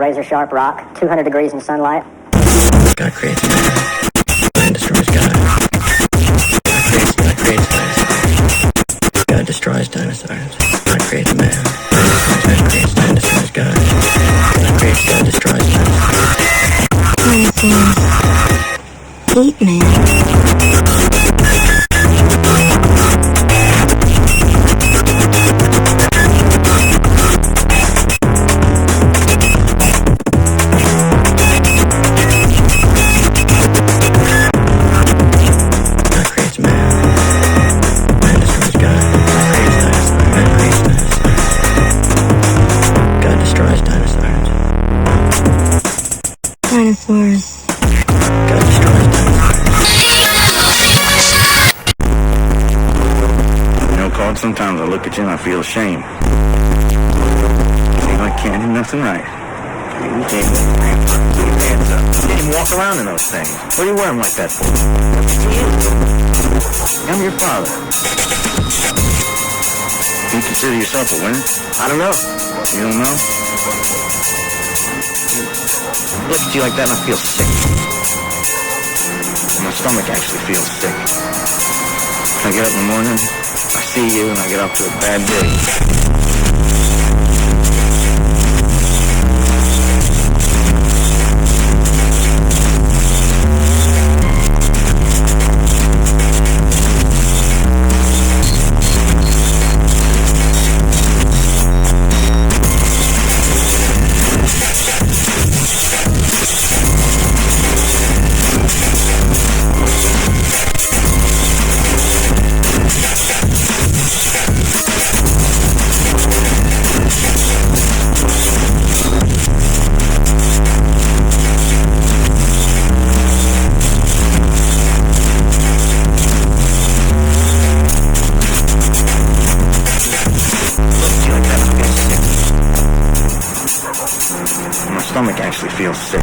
razor sharp rock, 200 degrees in sunlight. God creates man. Man destroys God. God creates dinosaurs. God destroys dinosaurs. God creates man. Man creates man destroys God. God creates God destroys dinosaurs. Dinosaurs hate man. Dinosaurs. God destroys dinosaurs. You know, Claude, sometimes I look at you and I feel ashamed. I can't do nothing right. You can't keep your hands up. You can't even walk around in those things. What do you wear them like that for? I'm your father. Do you consider yourself a winner? I don't know. You don't know? Look at you like that and I feel sick. My stomach actually feels sick. I get up in the morning, I see you, and I get off to a bad day. Stomach actually feels sick.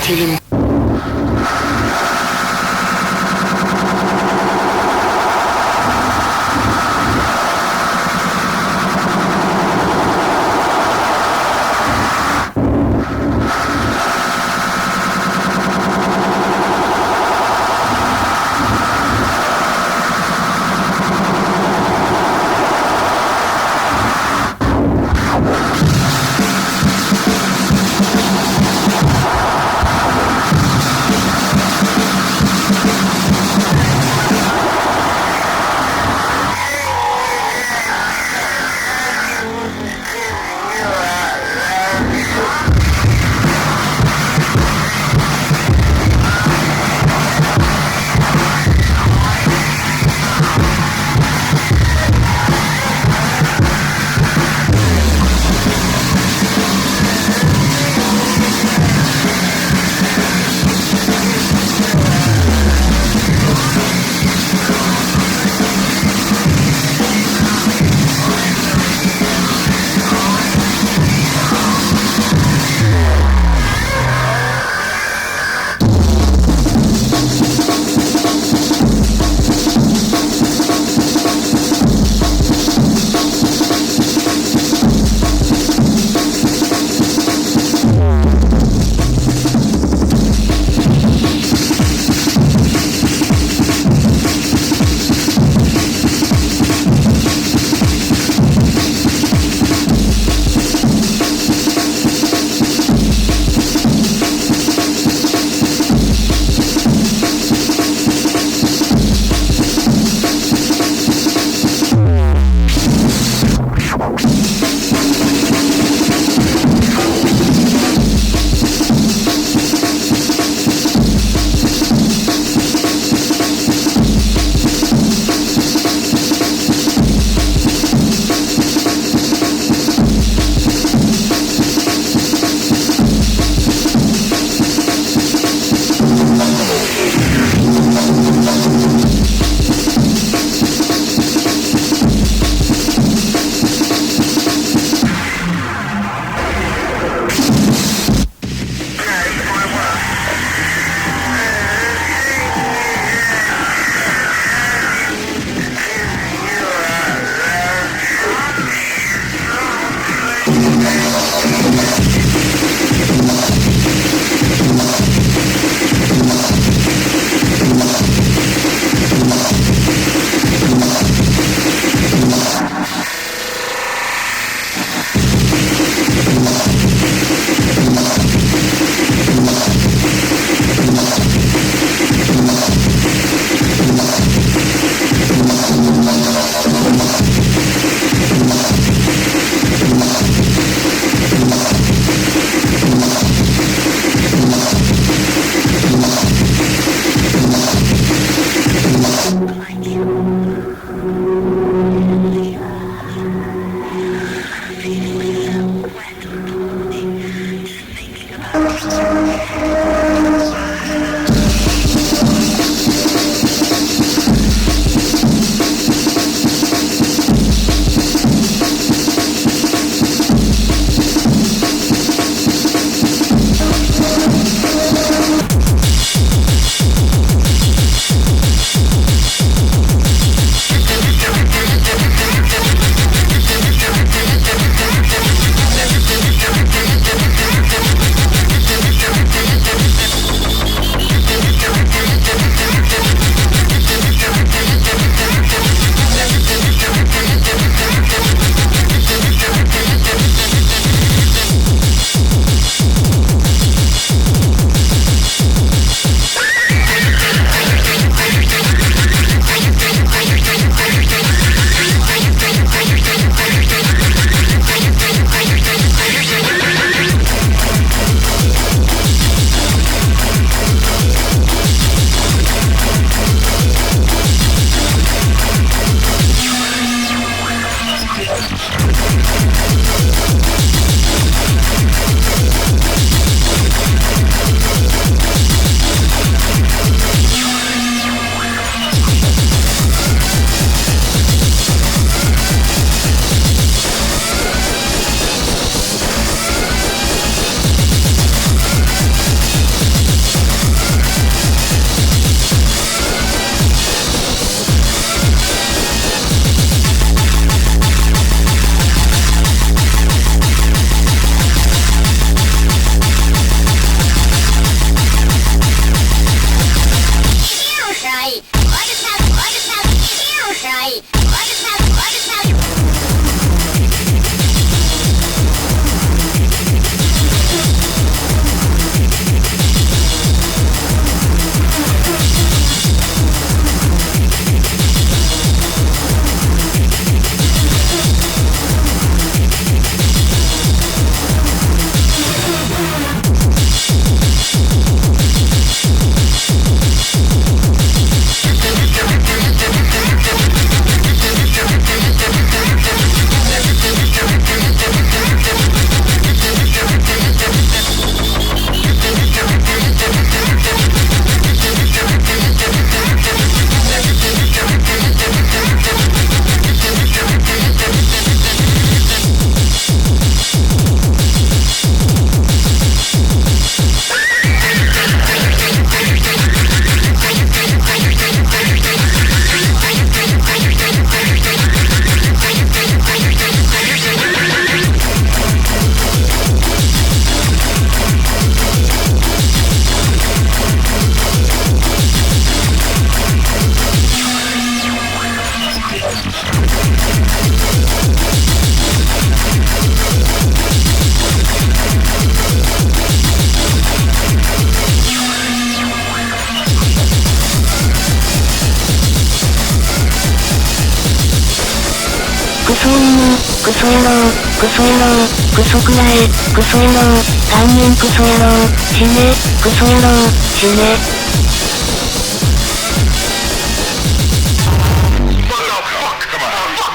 to them.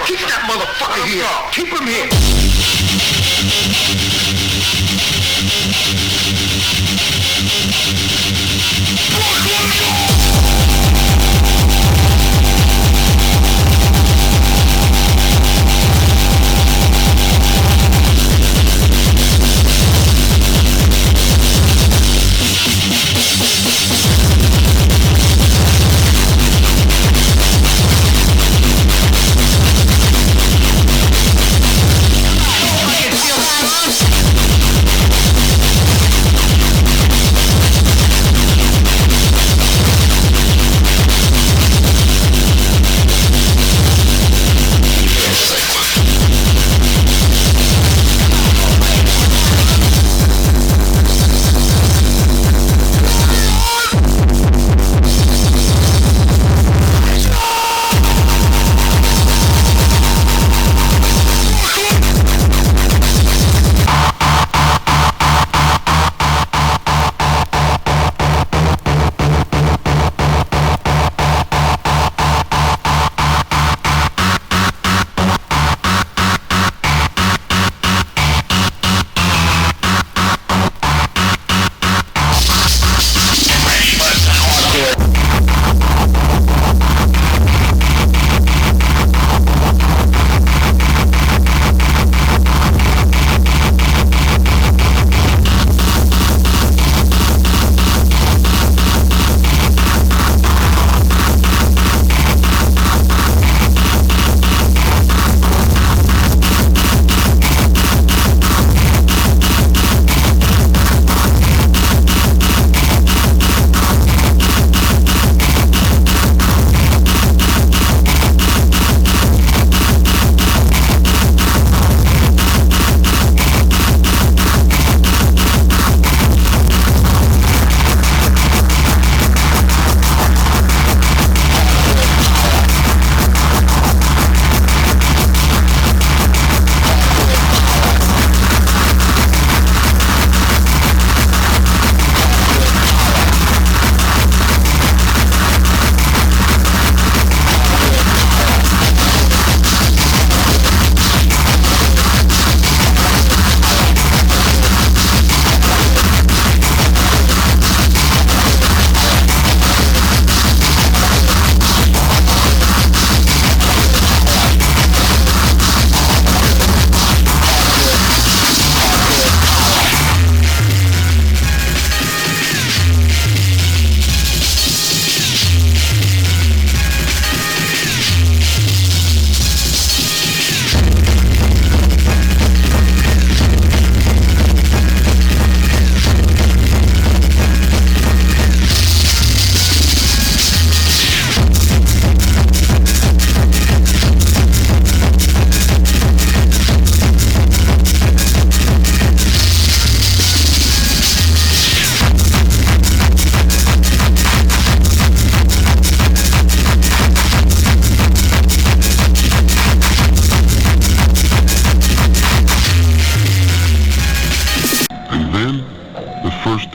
Keep that motherfucker here! Keep him here!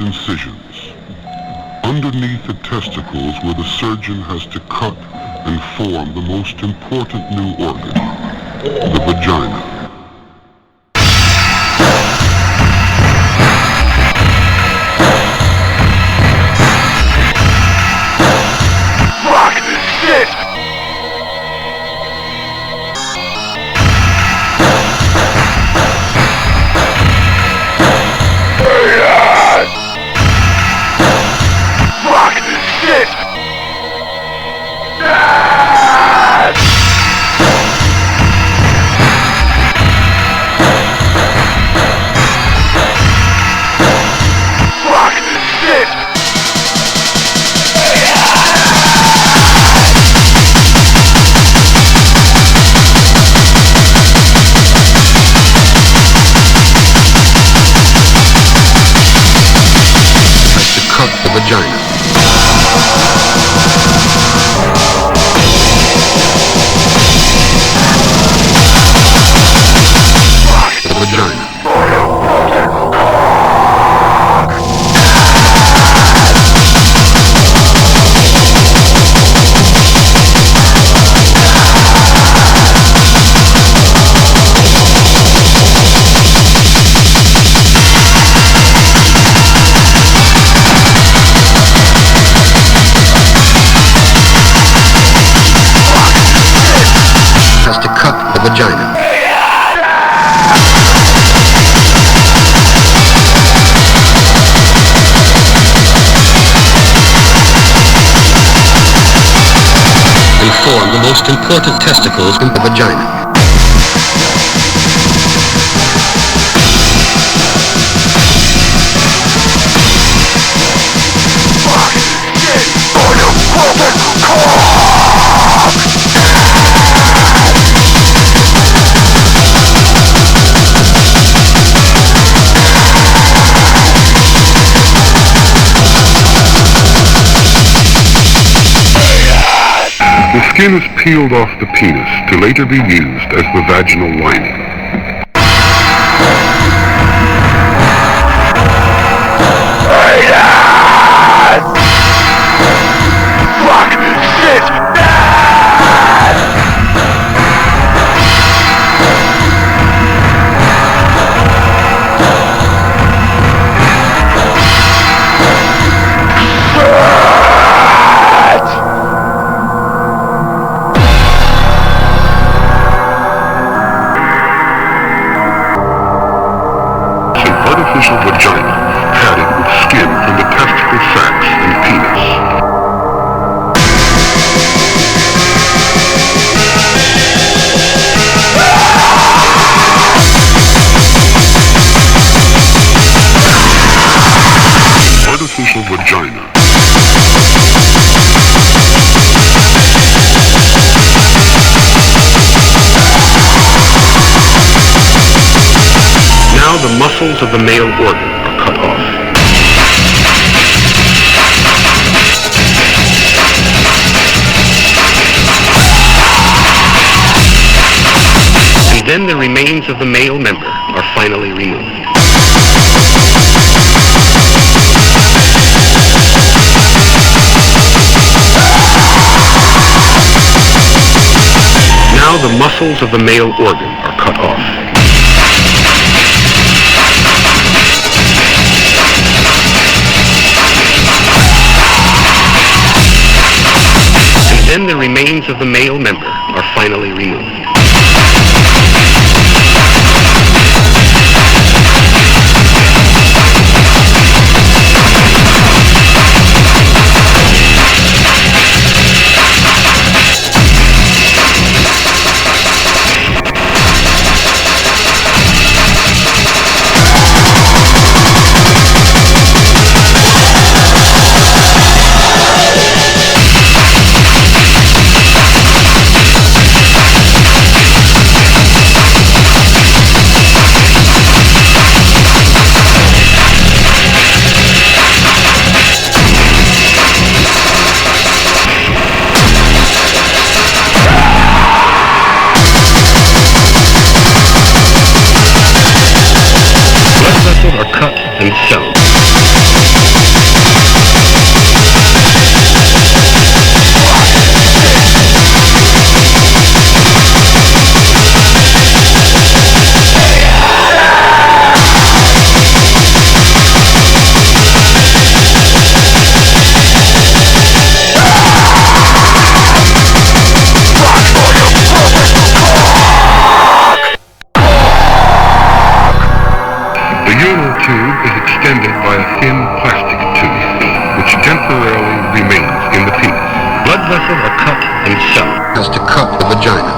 incisions. Underneath the testicles where the surgeon has to cut and form the most important new organ, the vagina. the vagina. And form the most important testicles in the vagina. The skin is peeled off the penis to later be used as the vaginal lining. Fuck! Shit! Artificial vagina padded with skin from the testicle sacs and penis. Artificial vagina. Now the muscles of the male organ are cut off. And then the remains of the male member are finally removed. Now the muscles of the male organ are cut off. Then the remains of the male member are finally removed. Are cut and sewn. The urinal tube is extended by a thin plastic tube, which temporarily remains in the penis. Blood vessels are cut and sewn. Has to cut the vagina.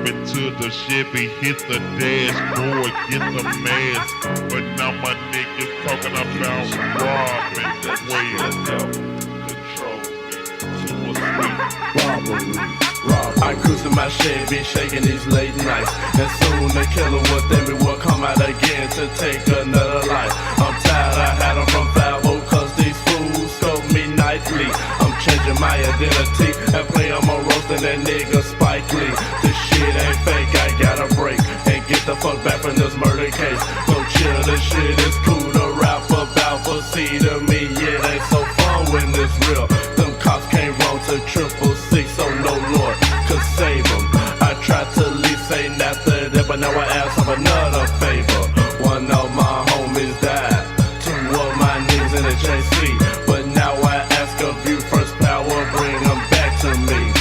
into the Chevy, hit the dashboard, get the mask. But now my niggas talking about robbing. Way to go, control me to a sweet robbery. I cruise in my Chevy, shaking these late nights, and soon the killer will think me will come out again to take another life. I'm tired, I had them from 5-0, cause these fools scope me nightly. I'm changing my identity and playing more roles than that nigga Spike Lee. This shit ain't fake, I gotta break and get the fuck back from this murder case. So chill, this shit is cool to rap about, but see to me, it ain't so fun when it's real. Them cops came wrong to 666, so no lord could save them. I tried to leave Satan after that, but now I ask of another favor. One of my homies died, 2 of my niggas in the JC, but now I ask of you first power, bring them back to me.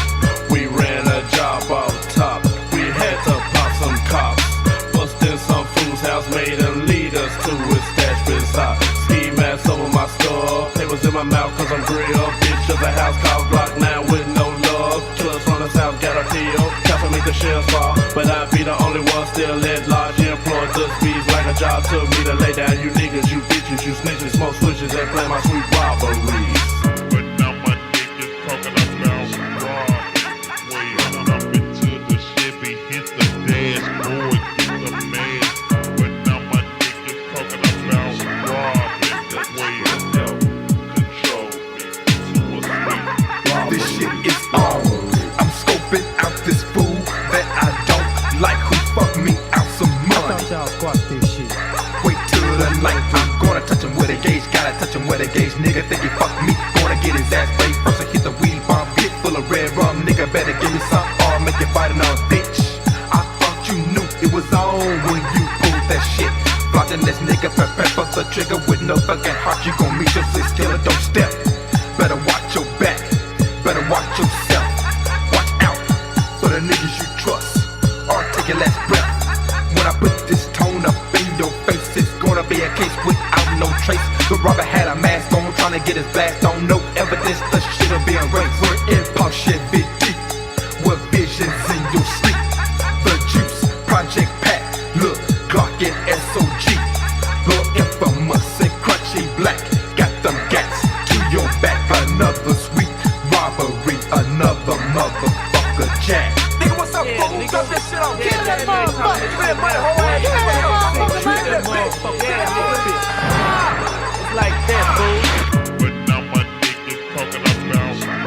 We ran a job off top, we had to pop some cops, bust in some fool's house, made them lead us to his stash beside. Ski mask over my skull, papers in my mouth cause I'm grilled. Bitch of the house called Block 9 with no love. Killers from the south got a deal, count for me the shells fall, but I be the only one still at large. Employed the speeds like a job took me to lay down. You niggas, you bitches, you snitches, smoke switches and play my sweet robberies. But now my niggas talking about robbing. Way up into the Chevy, hit the dashboard, get the mask. But now my niggas talking about robbing. Way to go, control me to a sweet. This shit is on. I'm scoping out this fool that I don't like, who fuck me out some money. Wait till the night, I'm gonna touch him with a gauge, gotta touch him with a gauge. Nigga think he fuck me, gonna get his ass sprayed first and hit the weed bomb. Get full of red rum, nigga better give me some or make you fight another bitch. I thought you knew it was on when you pulled that shit. Blocking this nigga, prepare for the trigger with no fucking heart. You gon' meet your 6 killer, don't step. Better watch your back, better watch yourself. Watch out for the niggas you trust, or take your last breath. When I put this tone up in your face, it's gonna be a case without no trace. The robber had a mask on, trying to get his blast on. No evidence, the shit'll be erased. We're in pop shit, big deep, with visions in your sleep. The juice, Project Pack, look, Glock and SOG. Lord infamous and crunchy black, got them gats to your back. Another sweet robbery, another motherfucker jack. Nigga, what's up, fool? Drop that shit on. Get that motherfucker. Get that motherfucker. It's like that, fool. But now my niggas talking about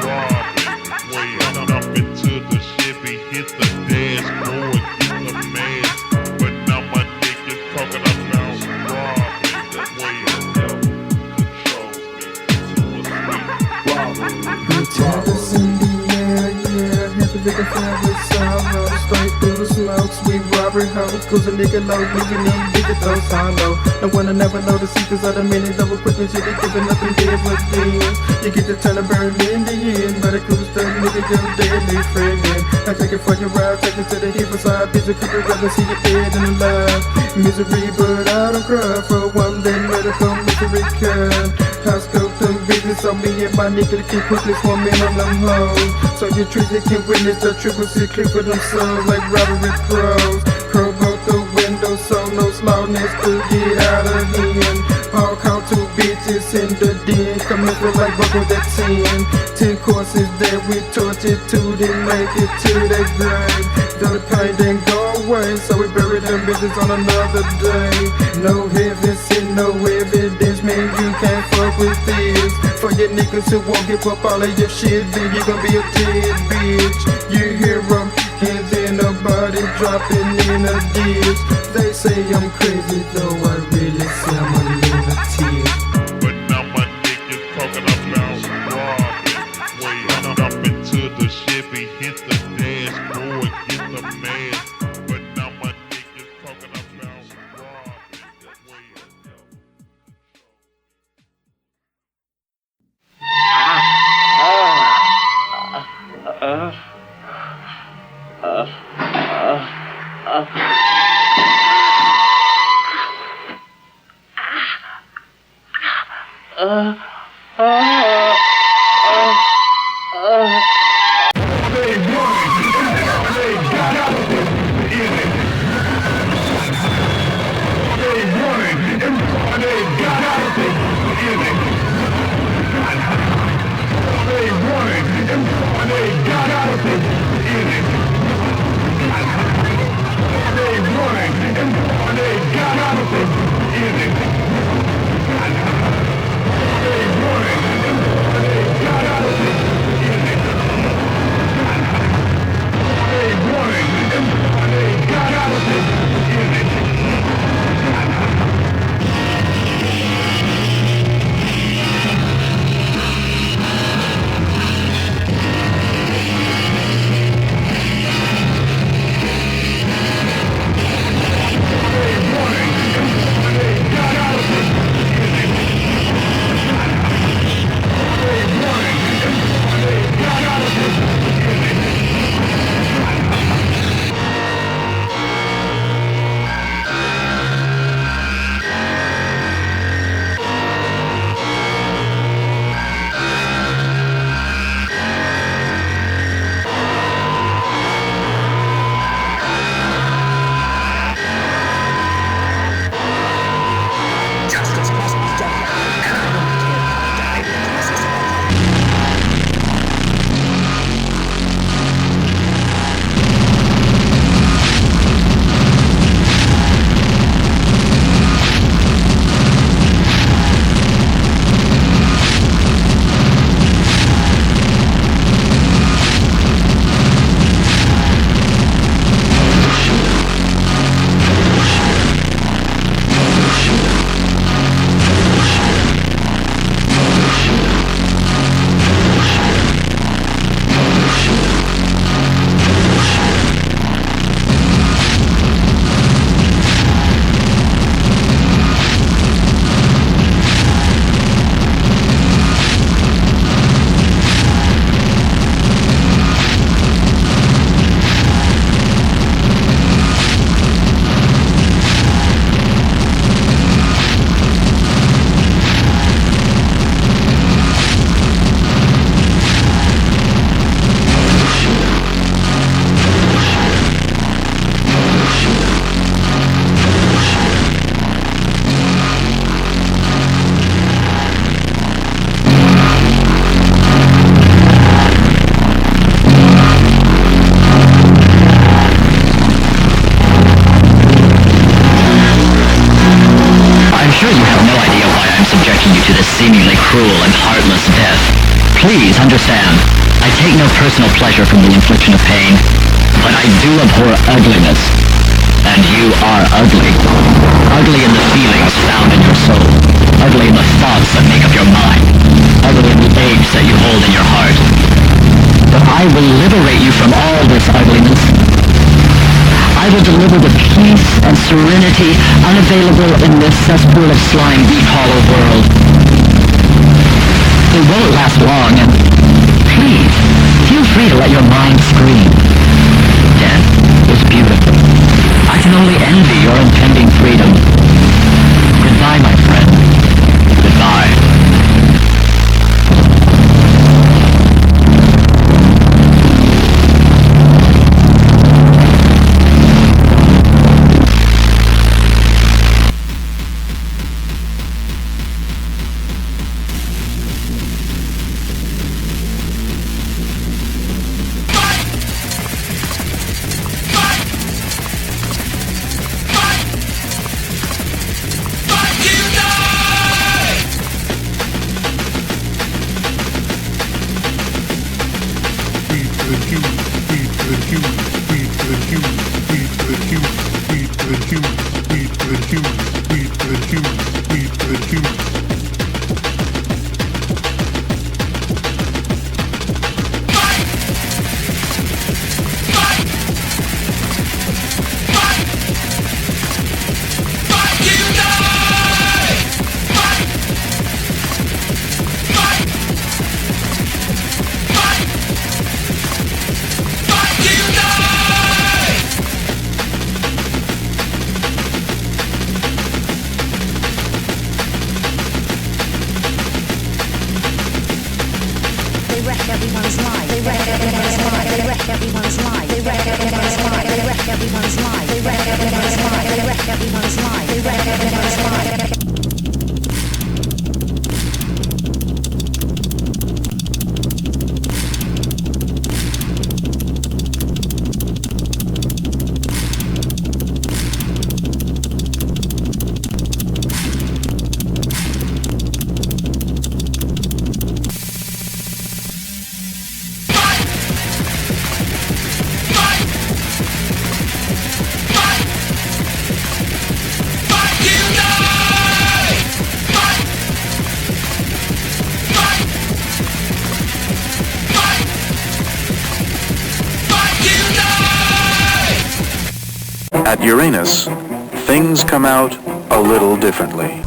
robbing. Way up into the Chevy, hit the dashboard, get the mask. But now my niggas talking about robbing. Way to go, control me to a sweet. Brutality in the air, yeah. Have to make a family sorrow. Straight through the smoke, sweet robbery hoe. Cause a nigga low, leaving in bigger those hollow. No one will never know the secrets of the minute. Double quickly, shit, they giving nothing dead with this. You get to turn a burn in the end. Better cruise the nigga, your deadly friend. I take it for your ride, take it to the hip side. Busy cooking, rather see you dead and alive. Misery, but I don't cry for one day. Medical misery kind. High scope them business on me and my nigga to keep quickly swarming on them hoes. So your trees they can witness the triple C clip for themselves like robbery pros. Curb out the window so no slowness to get out of hand. Park out 2 bitches in the den, coming through like buck with that 10 courses that we tortured to then make it to their grave. Though the pain didn't go away, so we buried them bitches on another day. No heaven, sin, no evidence, man, you can't fuck with this. For your niggas who won't give up all of your shit, then you gon' be a dead bitch. You hear them, hands in a body dropping in a ditch. They say I'm crazy, though I really say I'm a lunatic. But now my niggas talking about robbing. Way up into the Chevy, hit the dashboard, get the mask. But now my niggas talking about robbing. Way to go. Please understand, I take no personal pleasure from the infliction of pain, but I do abhor ugliness. And you are ugly. Ugly in the feelings found in your soul. Ugly in the thoughts that make up your mind. Ugly in the aches that you hold in your heart. But I will liberate you from all this ugliness. I will deliver the peace and serenity unavailable in this cesspool of slime deep hollow world. It won't last long, and please, feel free to let your mind scream. Death is beautiful. I can only envy your impending freedom. Goodbye, my friend. Goodbye. At Uranus, things come out a little differently.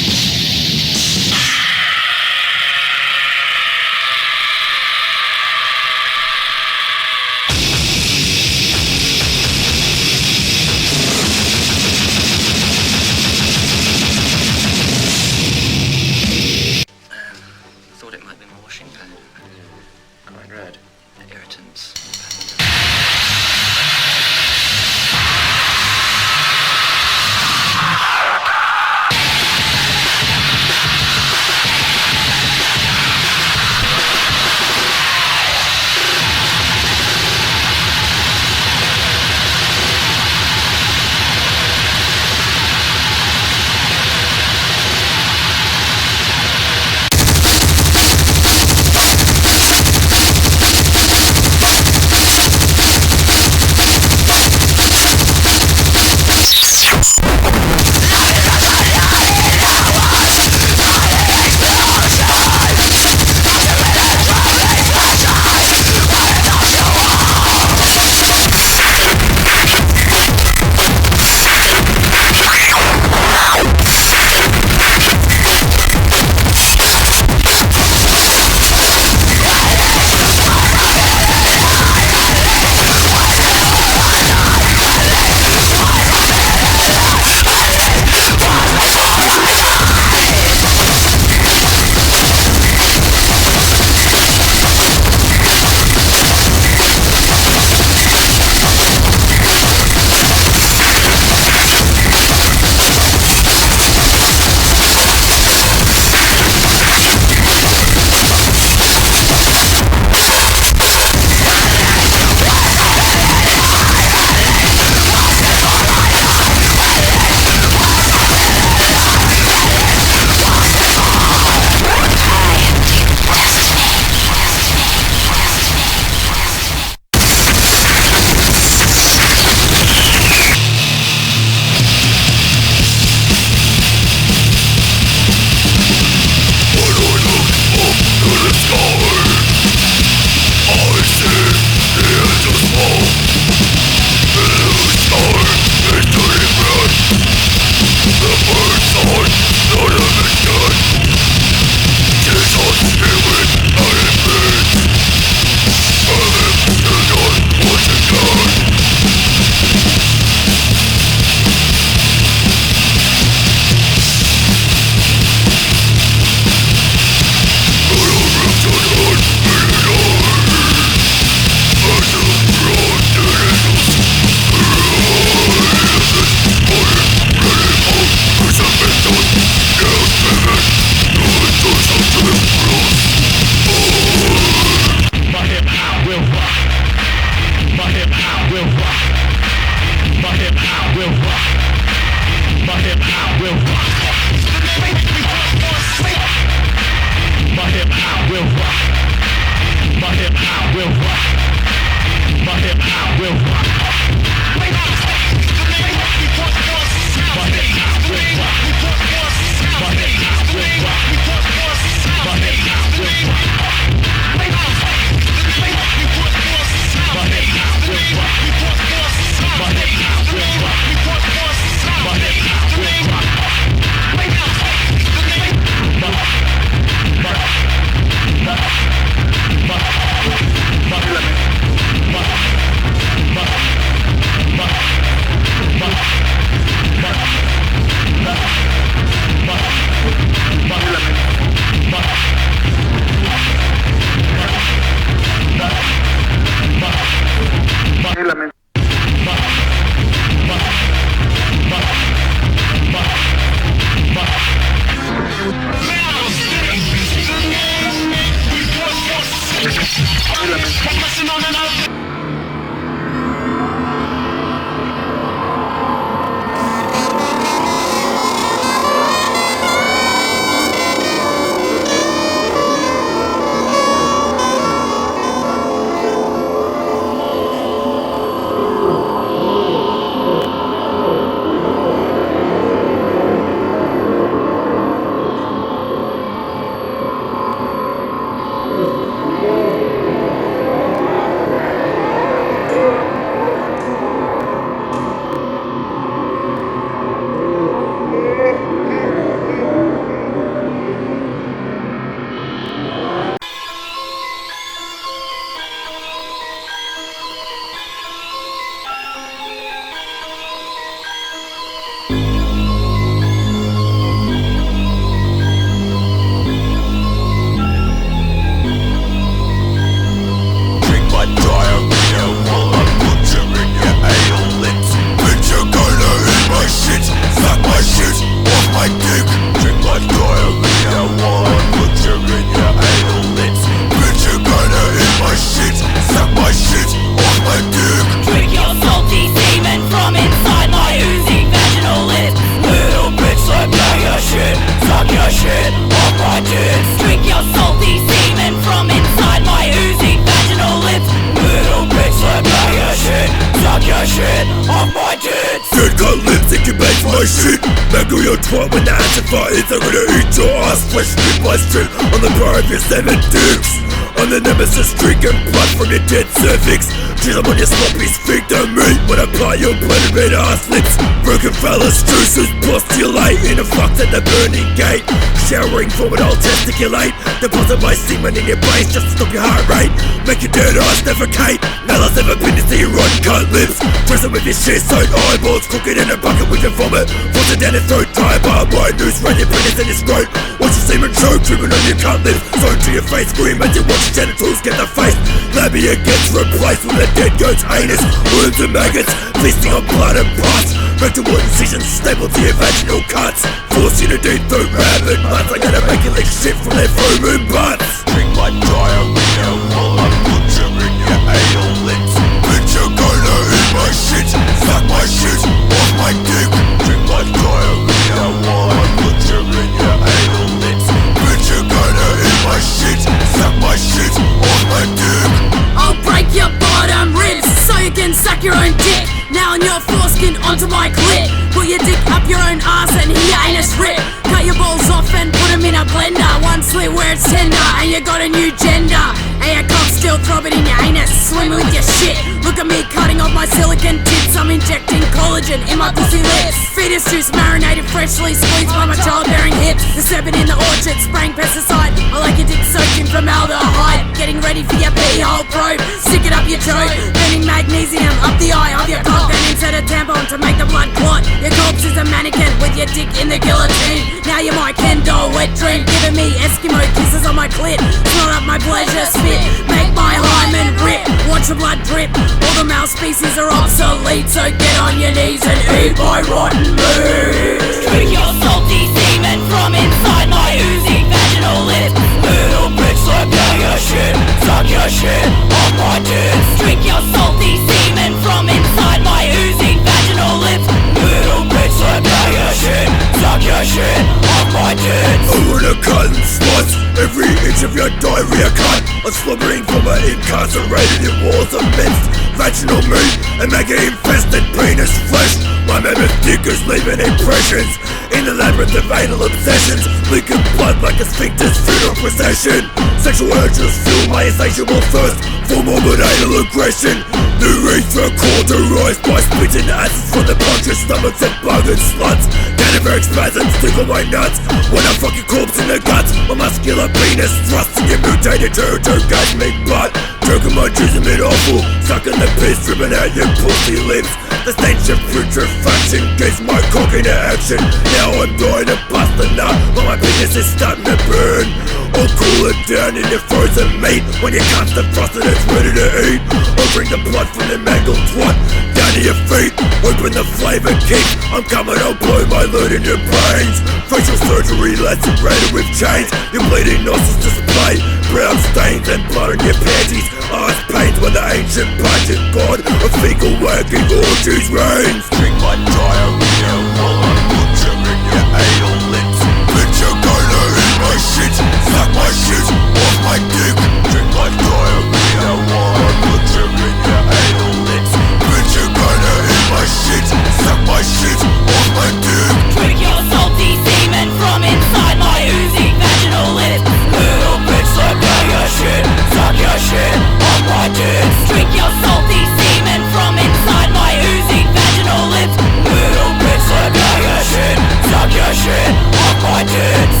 my shit. Mangle your twat when the antifa hits. I'm gonna eat your ass flesh strip by strip on the bar of your 7 dicks. I'm the nemesis drinking blood from your dead cervix. Chisel on your sloppy sphincter meat when I apply your bloody red ass lips. Broken phallus juices postulate in a fucked at the burning gate. Showering from it, I'll testiculate. Deposit my semen in your brains just to stop your heart rate. Make your dead eyes defecate. Now that's ever been to see your rotten cunt lips. Dress it with your shit-soaked eyeballs. Cook it in a bucket with your vomit. Force it down your throat. Tie a barbed wire noose round your penis and your throat. Watch your semen choke, dripping on your cunt lips. Thrown to your face, scream as you watch your genitals get the face. Labia gets replaced with a dead goat's anus. Worms and maggots, feasting on blood and pus. Rectal incisions stapled to your vaginal cuts. Force you to deep throat rabbit mutts. I gotta make you lick shit from their foaming butts. Drink my diarrhea while I put you in your anal lips. Bitch, you're gonna eat my shit. Suck my shit off my dick. Drink my diarrhea while I put you in your anal lips. Bitch, you're gonna eat my shit. Suck my shit off my dick. I'll break your bottom ribs so you can suck your own dick. Now on your foreskin onto my clit. Put your dick up your own ass and hear your anus rip. Cut your balls off and put them in a blender. One slit where it's tender and you got a new gender. And your cock still throbbing in your anus. Swim with your shit. Look at me cutting off my silicone tits. I'm injecting collagen in my pussy lips. Fetus juice marinated freshly squeezed by my childbearing hips. The serpent in the orchard spraying pesticide. I like your dick soaked in formaldehyde. Getting ready for your pee hole probe. Stick it up your throat. Burning magnesium up the eye of your cock. Then insert a tampon to make the blood clot. Your corpse is a mannequin with your dick in the guillotine. Now you're my Ken doll wet dream. Giving me Eskimo kisses on my clit. Snort up my pleasure spit. Make my hymen rip. Watch the blood drip. All the male species are obsolete. So get on your knees and eat my rotten meat. Drink your salty semen from inside my oozing vaginal lips. Little bitch, slurp down your shit. Suck your shit on my tits. Drink your salty semen from inside my oozing vaginal lips. Little bitch, slurp down your shit. Suck your shit on my tits. I wanna cut and slice every inch of your diarrhea cut. I'm slobbering from an incarcerated in walls of minced vaginal meat and maggot infested penis flesh. My mammoth dick is leaving impressions in the labyrinth of anal obsessions. Leaking blood like a sphincter's funeral procession. Sexual urges fuel my insatiable thirst for morbid anal aggression. Urethra cauterized by spitting acids from the punches stomachs of buggered sluts. Cadaveric spasms tickle my nuts when I fuck your corpse in the guts. My muscular penis thrusts in your mutated turtle-gasmic butt. Choking my juice a bit awful, sucking the piss, dripping out your pussy lips. The stench of putrefaction gives my cock into action. Now I'm dying to bust a nut, but my penis is starting to burn. I'll cool it down in your frozen meat. When you cut the frost and it's ready to eat, I'll bring the blood from the mangled twat down to your feet. Open the flavor kick, I'm coming, I'll blow my load in your brains. Facial surgery lacerated with chains. Your bleeding nostrils display brown stains and blood on your panties. Ass pains when the ancient pageant god of fecal working orgies reigns. Drink my diarrhea while I put you in your anal lips. Bitch, you're gonna eat my shit. Suck my shit off my dick. Drink my diarrhea while I put you in your anal lips. Bitch, you're gonna eat my shit. Suck my shit off my dick. Drink your salty semen from inside my oozing vaginal lips. Little bitch, slurp down your shit. Suck your shit off my tits. Drink your salty semen from inside my oozing vaginal lips. Little bitch, slurp down your shit. Suck your shit off my tits.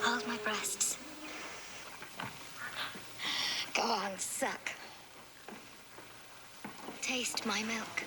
Hold my breasts. Go on, suck. Taste my milk.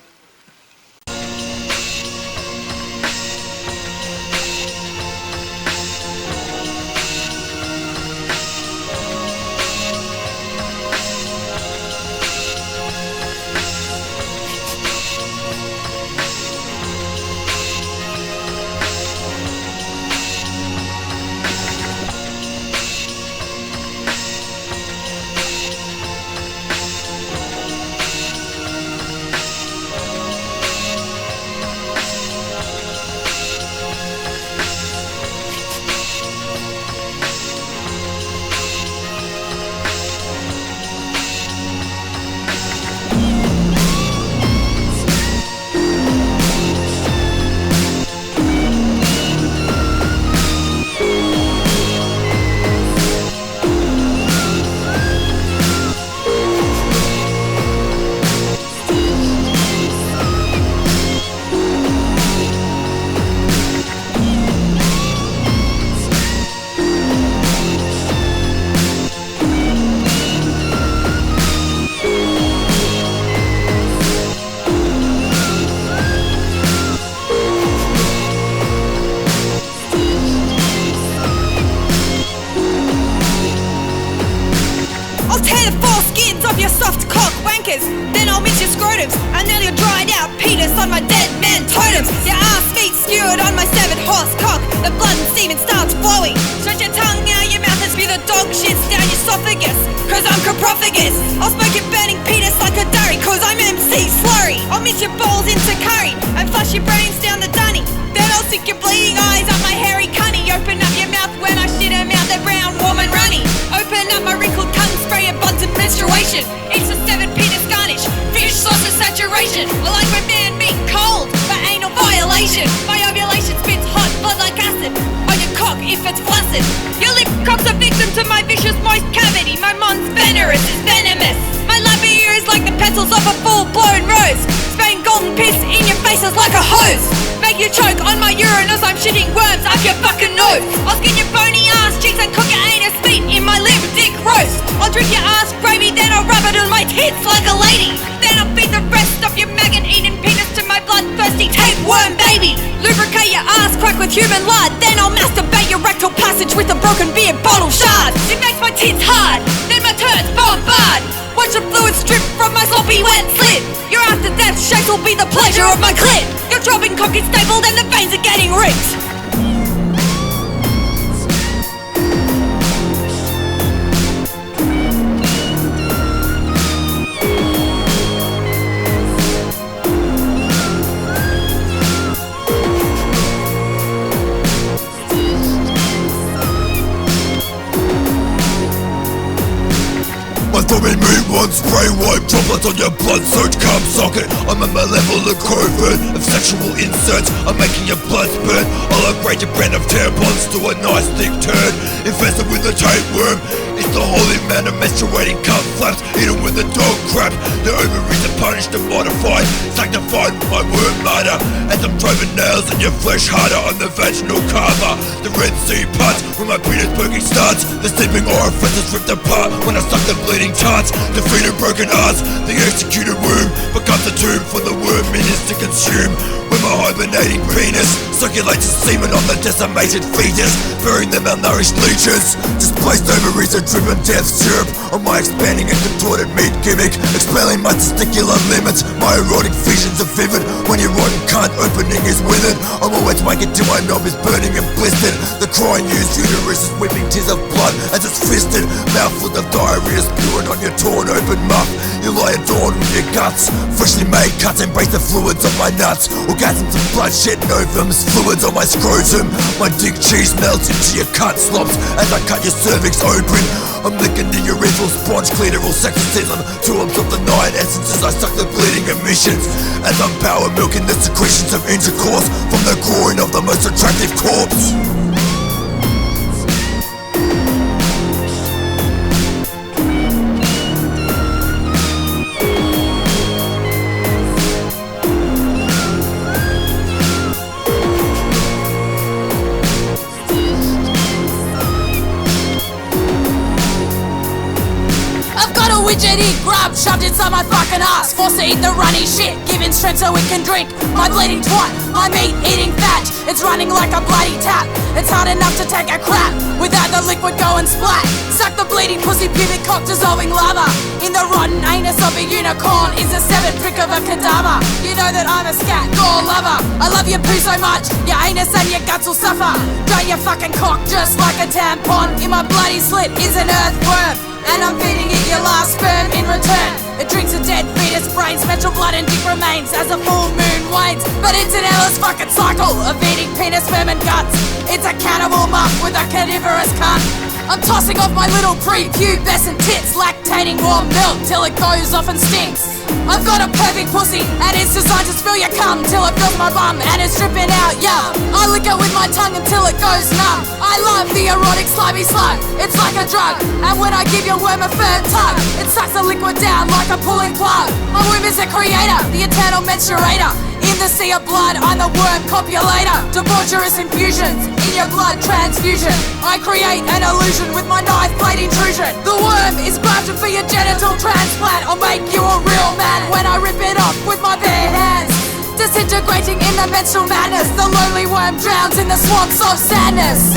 wankers. Then I'll miss your scrotums, and then you'll dried out penis on my dead man totems. Your ass feet skewered on my severed horse cock. The blood and semen starts flowing. Stretch your tongue out your mouth and spew the dog shits down your esophagus. Cause I'm copropagus. I'll smoke your burning penis like a durry. Cause I'm MC Slurry. I'll mix your balls into curry and flush your brains down the dunny. Then I'll stick your bleeding eyes up my hairy cunny. Open up your mouth when I shit them out, they're brown, warm and runny. Open up my wrinkled cunt, spray your buds in menstruation. It's a 7 penis garnish, fish sauce of saturation. I like my man meat cold, but anal violation. My ovulation spits hot blood like acid on your cock if it's flaccid. Your lip cock's a victim to my vicious moist cavity. My mons venerous is venomous. My labia is like the petals of a full-blown rose. Spraying golden piss in your faces like a hose. Make you choke on my urine as I'm shitting worms up your fucking nose. I'll skin your bony ass cheeks and cook your anus feet in my lip dick roast. I'll drink your ass gravy, then I'll rub it on my tits like a lady. Then I'll feed the rest of your maggot-eating penis to my bloodthirsty tapeworm baby. Lubricate your ass crack with human lard, then I'll masturbate your rectal passage with a broken beer bottle shard. It makes my tits hard, then my turds bombard. Watch the fluid strip from my sloppy wet slit. Your after death shakes will be the pleasure of my clit. Your dropping cock is stapled and the veins are getting ripped. My thummy meat one spray white droplets on your blood-soaked cum socket. I'm at my level of covert of sexual inserts. I'm making your blood spurt. I'll upgrade your brand of tampons to a nice thick turd infested with a tapeworm. It's the holy man of menstruating cum flaps, eaten with a dog crap. The ovaries are punished and modified, sanctified with my worm murder. As I'm driving nails in your flesh harder on the vaginal carver. The Red Sea parts when my penis poking starts. The sleeping orifices ripped apart when I suck the bleeding tarts. Defeated broken hearts, the executed womb becomes a tomb for the worm minions to consume. When my hibernating penis circulates the semen on the decimated fetus, burying the malnourished leeches. Displaced ovaries are dripping death syrup on my expanding and contorted meat gimmick, expelling my testicular limits. My erotic visions are vivid when your rotten cunt opening is withered. I'm always waking till my knob is burning and blistered. The crying used uterus is whipping tears of blood as it's fisted. Mouthful of diarrhea spewing on your torn open muff. You lie adorned with your guts. Freshly made cuts embrace the fluids of my nuts. Orgasms of bloodshed novums, fluids on my scrotum. My dick cheese melts into your cunt slobs as I cut your cervix open. I'm licking the urethral sponge, clitoral sexism, tuums of the 9 essences. I suck the bleeding emissions as I'm power milking the secretions of intercourse from the groin of the most attractive corpse. Widgety grub shoved inside my fucking ass, forced to eat the runny shit, giving strength so it can drink my bleeding twat. My meat eating fat, it's running like a bloody tap. It's hard enough to take a crap without the liquid going splat. Suck the bleeding pussy pubic cock dissolving lava. In the rotten anus of a unicorn is a severed prick of a cadaver. You know that I'm a scat gore lover. I love your poo so much, your anus and your guts will suffer. Drain your fucking cock just like a tampon. In my bloody slit is an earthworm, and I'm feeding it your last sperm in return. It drinks a dead fetus brains, menstrual blood and dick remains as the full moon wanes. But it's an endless fucking cycle of eating penis, sperm and guts. It's a cannibal muff with a carnivorous cunt. I'm tossing off my little prepubescent tits, lactating warm milk till it goes off and stinks. I've got a perfect pussy and it's designed to spill your cum till it fills my bum and it's dripping out, yum. I lick it with my tongue until it goes numb. I love the erotic slimy slug, it's like a drug. And when I give your worm a firm tug, it sucks the liquid down like a pulling plug. My womb is the creator, the eternal menstruator. In the sea of blood, I'm the worm copulator. Debaucherous infusions in your blood transfusion. I create an illusion with my knife blade intrusion. The worm is grafted for your genital transplant. I'll make you a real man when I rip it off with my bare hands. Disintegrating in the menstrual madness, the lonely worm drowns in the swamps of sadness.